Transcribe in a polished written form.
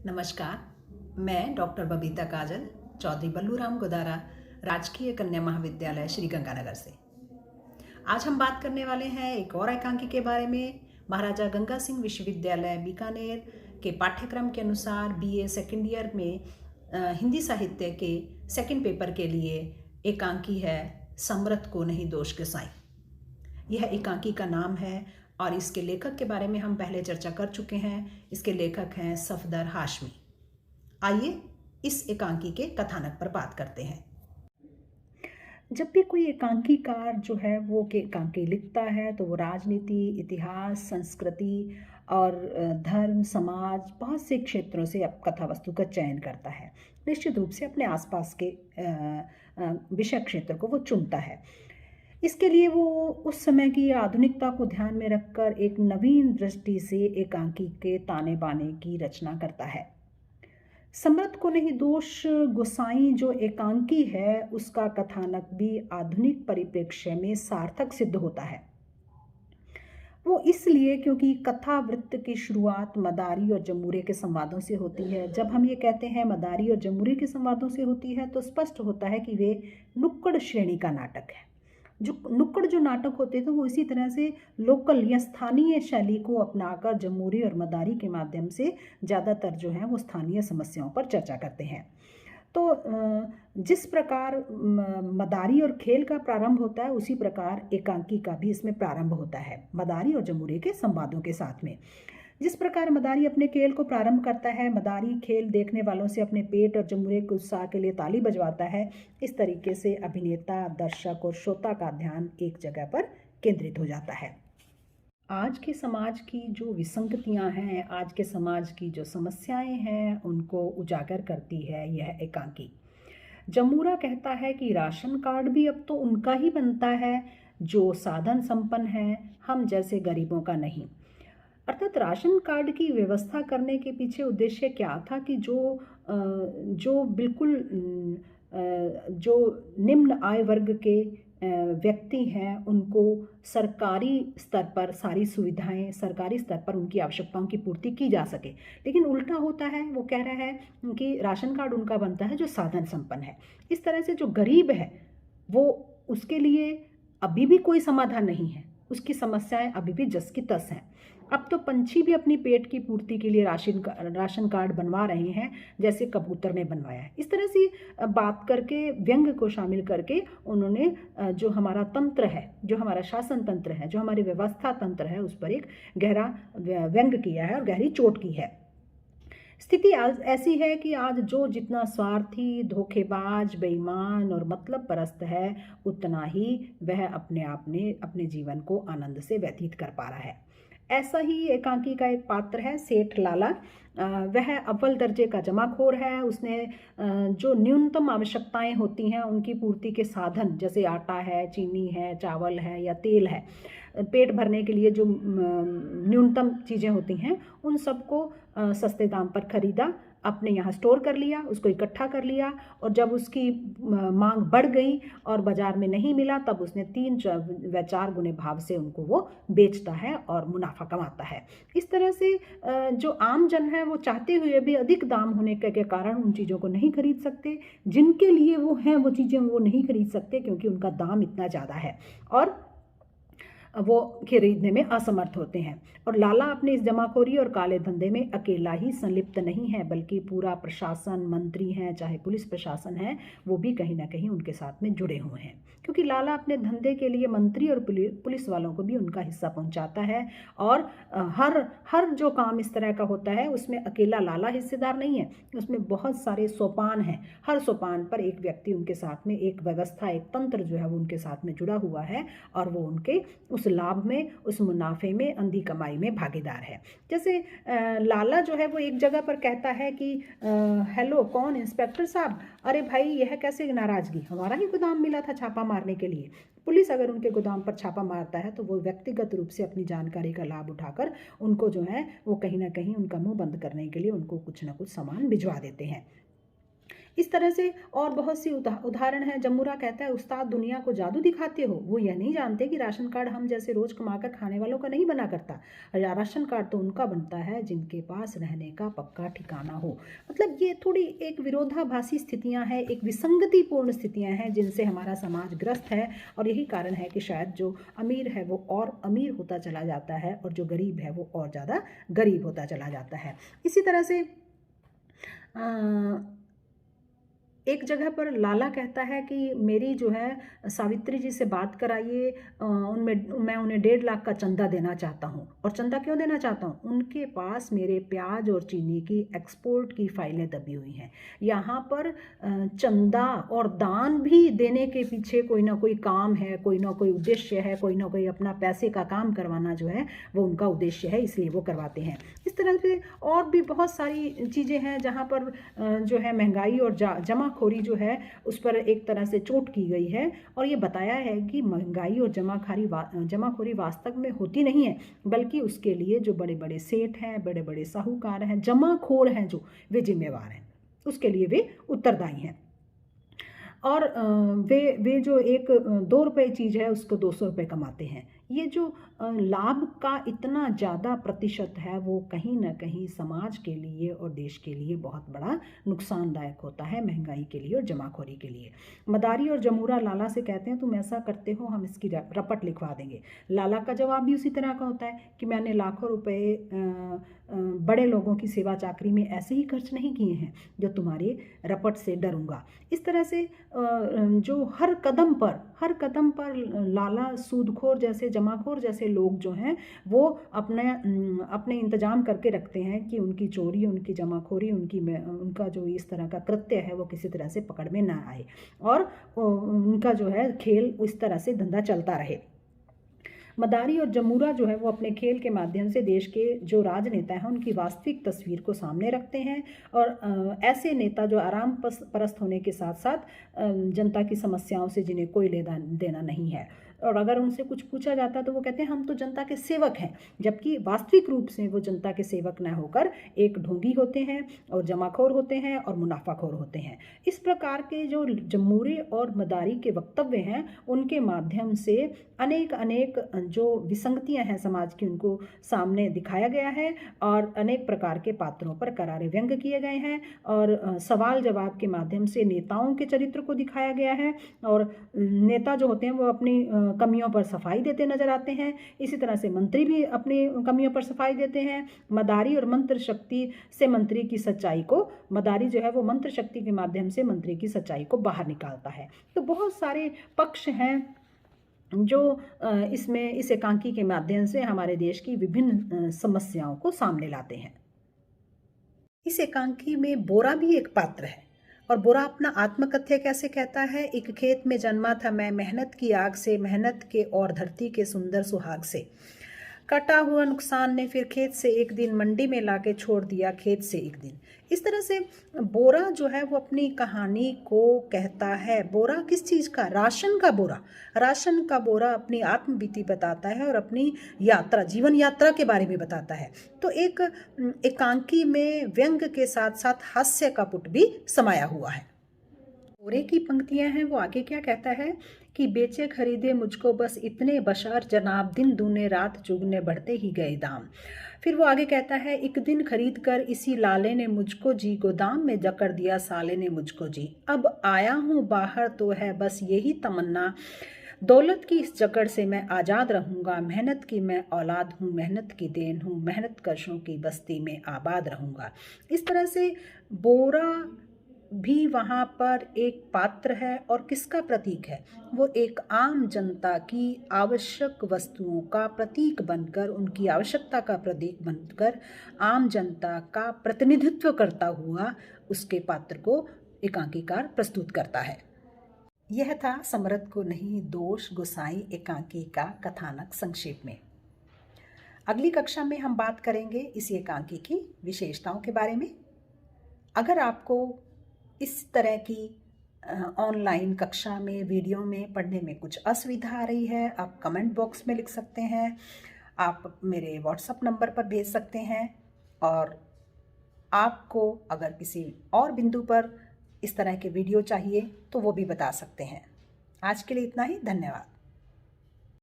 नमस्कार, मैं डॉक्टर बबीता काजल, चौधरी बल्लूराम गोदारा, राजकीय कन्या महाविद्यालय श्री गंगानगर से। आज हम बात करने वाले हैं एक और एकांकी के बारे में। महाराजा गंगा सिंह विश्वविद्यालय बीकानेर के पाठ्यक्रम के अनुसार बीए सेकेंड ईयर में हिंदी साहित्य के सेकेंड पेपर के लिए एकांकी है समरथ को नहीं दोष के साईं। यह एकांकी का नाम है और इसके लेखक के बारे में हम पहले चर्चा कर चुके हैं। इसके लेखक हैं सफदर हाशमी। आइए इस एकांकी के कथानक पर बात करते हैं। जब भी कोई एकांकीकार जो है वो एकांकी लिखता है तो वो राजनीति, इतिहास, संस्कृति और धर्म, समाज, बहुत से क्षेत्रों से कथा वस्तु का चयन करता है। निश्चित रूप से अपने आसपास के विषय क्षेत्र को वो चुनता है। इसके लिए वो उस समय की आधुनिकता को ध्यान में रखकर एक नवीन दृष्टि से एकांकी के ताने बाने की रचना करता है। समरथ को नहीं दोष गोसाई जो एकांकी है उसका कथानक भी आधुनिक परिप्रेक्ष्य में सार्थक सिद्ध होता है। वो इसलिए क्योंकि कथा वृत्त की शुरुआत मदारी और जमूरे के संवादों से होती है। जब हम ये कहते हैं मदारी और जमूरे के संवादों से होती है तो स्पष्ट होता है कि वे नुक्कड़ श्रेणी का नाटक है। जो नाटक होते थे वो इसी तरह से लोकल या स्थानीय शैली को अपनाकर जमूरी और मदारी के माध्यम से ज़्यादातर जो है वो स्थानीय समस्याओं पर चर्चा करते हैं। तो जिस प्रकार मदारी और खेल का प्रारंभ होता है उसी प्रकार एकांकी का भी इसमें प्रारंभ होता है मदारी और जमूरी के संवादों के साथ में। जिस प्रकार मदारी अपने खेल को प्रारंभ करता है, मदारी खेल देखने वालों से अपने पेट और जमूरे के उत्साह के लिए ताली बजवाता है। इस तरीके से अभिनेता, दर्शक और श्रोता का ध्यान एक जगह पर केंद्रित हो जाता है। आज के समाज की जो विसंगतियां हैं, आज के समाज की जो समस्याएं हैं, उनको उजागर करती है यह एकांकी। जमूरा कहता है कि राशन कार्ड भी अब तो उनका ही बनता है जो साधन संपन्न है, हम जैसे गरीबों का नहीं। अर्थात राशन कार्ड की व्यवस्था करने के पीछे उद्देश्य क्या था कि जो बिल्कुल जो निम्न आय वर्ग के व्यक्ति हैं उनको सरकारी स्तर पर सारी सुविधाएं, सरकारी स्तर पर उनकी आवश्यकताओं की पूर्ति की जा सके। लेकिन उल्टा होता है, वो कह रहा है कि राशन कार्ड उनका बनता है जो साधन संपन्न है। इस तरह से जो गरीब है वो उसके लिए अभी भी कोई समाधान नहीं है, उसकी समस्याएं अभी भी जस की तस हैं। अब तो पंछी भी अपनी पेट की पूर्ति के लिए राशन कार्ड बनवा रहे हैं, जैसे कबूतर ने बनवाया है। इस तरह से बात करके, व्यंग को शामिल करके उन्होंने जो हमारा तंत्र है, जो हमारा शासन तंत्र है, जो हमारी व्यवस्था तंत्र है, उस पर एक गहरा व्यंग किया है और गहरी चोट की है। स्थिति आज ऐसी है कि आज जो जितना स्वार्थी, धोखेबाज, बेईमान और मतलब परस्त है, उतना ही वह अपने जीवन को आनंद से व्यतीत कर पा रहा है। ऐसा ही एकांकी का एक पात्र है सेठ लाला। वह अव्वल दर्जे का जमाखोर है। उसने जो न्यूनतम आवश्यकताएं होती हैं उनकी पूर्ति के साधन, जैसे आटा है, चीनी है, चावल है या तेल है, पेट भरने के लिए जो न्यूनतम चीज़ें होती हैं उन सबको सस्ते दाम पर खरीदा, अपने यहाँ स्टोर कर लिया, उसको इकट्ठा कर लिया, और जब उसकी मांग बढ़ गई और बाज़ार में नहीं मिला तब उसने 3 व 4 गुने भाव से उनको वो बेचता है और मुनाफा कमाता है। इस तरह से जो आम जन है वो चाहते हुए भी अधिक दाम होने के कारण उन चीज़ों को नहीं खरीद सकते। जिनके लिए वो हैं वो चीज़ें वो नहीं खरीद सकते क्योंकि उनका दाम इतना ज़्यादा है और वो खरीदने में असमर्थ होते हैं। और लाला अपने इस जमाखोरी और काले धंधे में अकेला ही संलिप्त नहीं है, बल्कि पूरा प्रशासन, मंत्री हैं, चाहे पुलिस प्रशासन है, वो भी कहीं ना कहीं उनके साथ में जुड़े हुए हैं। क्योंकि लाला अपने धंधे के लिए मंत्री और पुलिस वालों को भी उनका हिस्सा पहुंचाता है। और हर जो काम इस तरह का होता है उसमें अकेला लाला हिस्सेदार नहीं है, उसमें बहुत सारे सोपान हैं। हर सोपान पर एक व्यक्ति उनके साथ में, एक व्यवस्था, एक तंत्र जो है वो उनके साथ में जुड़ा हुआ है और वो उनके उस लाभ में, उस मुनाफे में, अंधी कमाई में भागीदार है। जैसे लाला जो है वो एक जगह पर कहता है कि हेलो, कौन? इंस्पेक्टर साहब। अरे भाई, यह कैसे नाराज़गी, हमारा ही गोदाम मिला था छापा मारने के लिए। पुलिस अगर उनके गोदाम पर छापा मारता है तो वो व्यक्तिगत रूप से अपनी जानकारी का लाभ उठाकर उनको जो है वो कहीं ना कहीं उनका मुंह बंद करने के लिए उनको कुछ ना कुछ सामान भिजवा देते हैं। इस तरह से और बहुत सी उदाहरण है। जमुरा कहता है, उस्ताद दुनिया को जादू दिखाते हो, वो यह नहीं जानते कि राशन कार्ड हम जैसे रोज कमाकर खाने वालों का नहीं बना करता। राशन कार्ड तो उनका बनता है जिनके पास रहने का पक्का ठिकाना हो। मतलब ये थोड़ी एक विरोधाभासी स्थितियां हैं, एक विसंगतिपूर्ण स्थितियां हैं जिनसे हमारा समाज ग्रस्त है। और यही कारण है कि शायद जो अमीर है वो और अमीर होता चला जाता है और जो गरीब है वो और ज़्यादा गरीब होता चला जाता है। इसी तरह से एक जगह पर लाला कहता है कि मेरी जो है सावित्री जी से बात कराइए, मैं उन्हें 1.5 लाख का चंदा देना चाहता हूँ। और चंदा क्यों देना चाहता हूँ? उनके पास मेरे प्याज और चीनी की एक्सपोर्ट की फाइलें दबी हुई हैं। यहाँ पर चंदा और दान भी देने के पीछे कोई ना कोई काम है, कोई ना कोई उद्देश्य है, कोई ना कोई अपना पैसे का काम करवाना जो है वो उनका उद्देश्य है, इसलिए वो करवाते हैं। इस तरह से और भी बहुत सारी चीज़ें हैं जहाँ पर जो है महंगाई और जमाखोरी जो है उस पर एक तरह से चोट की गई है। और ये बताया है कि महंगाई और जमाखोरी वास्तव में होती नहीं है, बल्कि उसके लिए जो बड़े बड़े सेठ हैं, बड़े बड़े साहूकार हैं, जमाखोर हैं, जो वे जिम्मेवार हैं, उसके लिए वे उत्तरदायी हैं। और वे जो एक 2 रुपये चीज़ है उसको 200 रुपये कमाते हैं। ये जो लाभ का इतना ज़्यादा प्रतिशत है वो कहीं ना कहीं समाज के लिए और देश के लिए बहुत बड़ा नुकसानदायक होता है, महंगाई के लिए और जमाखोरी के लिए। मदारी और जमूरा लाला से कहते हैं, तुम ऐसा करते हो हम इसकी रपट लिखवा देंगे। लाला का जवाब भी उसी तरह का होता है कि मैंने लाखों रुपए बड़े लोगों की सेवा चाकरी में ऐसे ही खर्च नहीं किए हैं जो तुम्हारे रपट से डरूंगा। इस तरह से जो हर कदम पर लाला सूदखोर जैसे, जमाखोर जैसे लोग जो हैं वो अपने इंतजाम करके रखते हैं कि उनकी चोरी, उनकी जमाखोरी, उनका जो इस तरह का कृत्य है वो किसी तरह से पकड़ में ना आए और उनका जो है खेल इस तरह से धंधा चलता रहे। मदारी और जमूरा जो है वो अपने खेल के माध्यम से देश के जो राजनेता हैं उनकी वास्तविक तस्वीर को सामने रखते हैं। और ऐसे नेता जो आराम परस्त होने के साथ साथ जनता की समस्याओं से जिन्हें कोई लेना देना नहीं है, और अगर उनसे कुछ पूछा जाता तो वो कहते हैं हम तो जनता के सेवक हैं, जबकि वास्तविक रूप से वो जनता के सेवक न होकर एक ढोंगी होते हैं और जमाखोर होते हैं और मुनाफाखोर होते हैं। इस प्रकार के जो जमूरे और मदारी के वक्तव्य हैं उनके माध्यम से अनेक जो विसंगतियां हैं समाज की उनको सामने दिखाया गया है और अनेक प्रकार के पात्रों पर करारे व्यंग किए गए हैं और सवाल जवाब के माध्यम से नेताओं के चरित्र को दिखाया गया है। और नेता जो होते हैं वो अपनी कमियों पर सफाई देते नजर आते हैं। इसी तरह से मंत्री भी अपनी कमियों पर सफाई देते हैं। मदारी और मंत्र शक्ति से मंत्री की सच्चाई को, मदारी जो है वो मंत्र शक्ति के माध्यम से मंत्री की सच्चाई को बाहर निकालता है। तो बहुत सारे पक्ष हैं जो इसमें इस एकांकी के माध्यम से हमारे देश की विभिन्न समस्याओं को सामने लाते हैं। इस एकांकी में बोरा भी एक पात्र है और बोरा अपना आत्मकथ्य कैसे कहता है, एक खेत में जन्मा था मैं, मेहनत की आग से, मेहनत के और धरती के सुंदर सुहाग से, कटा हुआ नुकसान ने फिर खेत से एक दिन मंडी में लाके छोड़ दिया खेत से एक दिन। इस तरह से बोरा जो है वो अपनी कहानी को कहता है। बोरा किस चीज़ का? राशन का बोरा। राशन का बोरा अपनी आत्मबीती बताता है और अपनी यात्रा, जीवन यात्रा के बारे में बताता है। तो एक एकांकी में व्यंग के साथ साथ हास्य का पुट भी समाया हुआ है। बोरे की पंक्तियां हैं, वो आगे क्या कहता है कि बेचे खरीदे मुझको बस इतने बशार जनाब, दिन दूने रात चुगने बढ़ते ही गए दाम। फिर वो आगे कहता है, एक दिन खरीद कर इसी लाले ने मुझको जी, गोदाम में जकड़ दिया साले ने मुझको जी। अब आया हूँ बाहर तो है बस यही तमन्ना, दौलत की इस जकड़ से मैं आज़ाद रहूँगा, मेहनत की मैं औलाद हूँ, मेहनत की देन हूँ, मेहनत कशों की बस्ती में आबाद रहूँगा। इस तरह से बोरा भी वहाँ पर एक पात्र है और किसका प्रतीक है? वो एक आम जनता की आवश्यक वस्तुओं का प्रतीक बनकर, उनकी आवश्यकता का प्रतीक बनकर आम जनता का प्रतिनिधित्व करता हुआ उसके पात्र को एकांकीकार प्रस्तुत करता है। यह था समरथ को नहीं दोष गोसाई एकांकी का कथानक संक्षेप में। अगली कक्षा में हम बात करेंगे इसी एकांकी की विशेषताओं के बारे में। अगर आपको इस तरह की ऑनलाइन कक्षा में, वीडियो में पढ़ने में कुछ असुविधा आ रही है, आप कमेंट बॉक्स में लिख सकते हैं, आप मेरे व्हाट्सएप नंबर पर भेज सकते हैं। और आपको अगर किसी और बिंदु पर इस तरह के वीडियो चाहिए तो वो भी बता सकते हैं। आज के लिए इतना ही, धन्यवाद।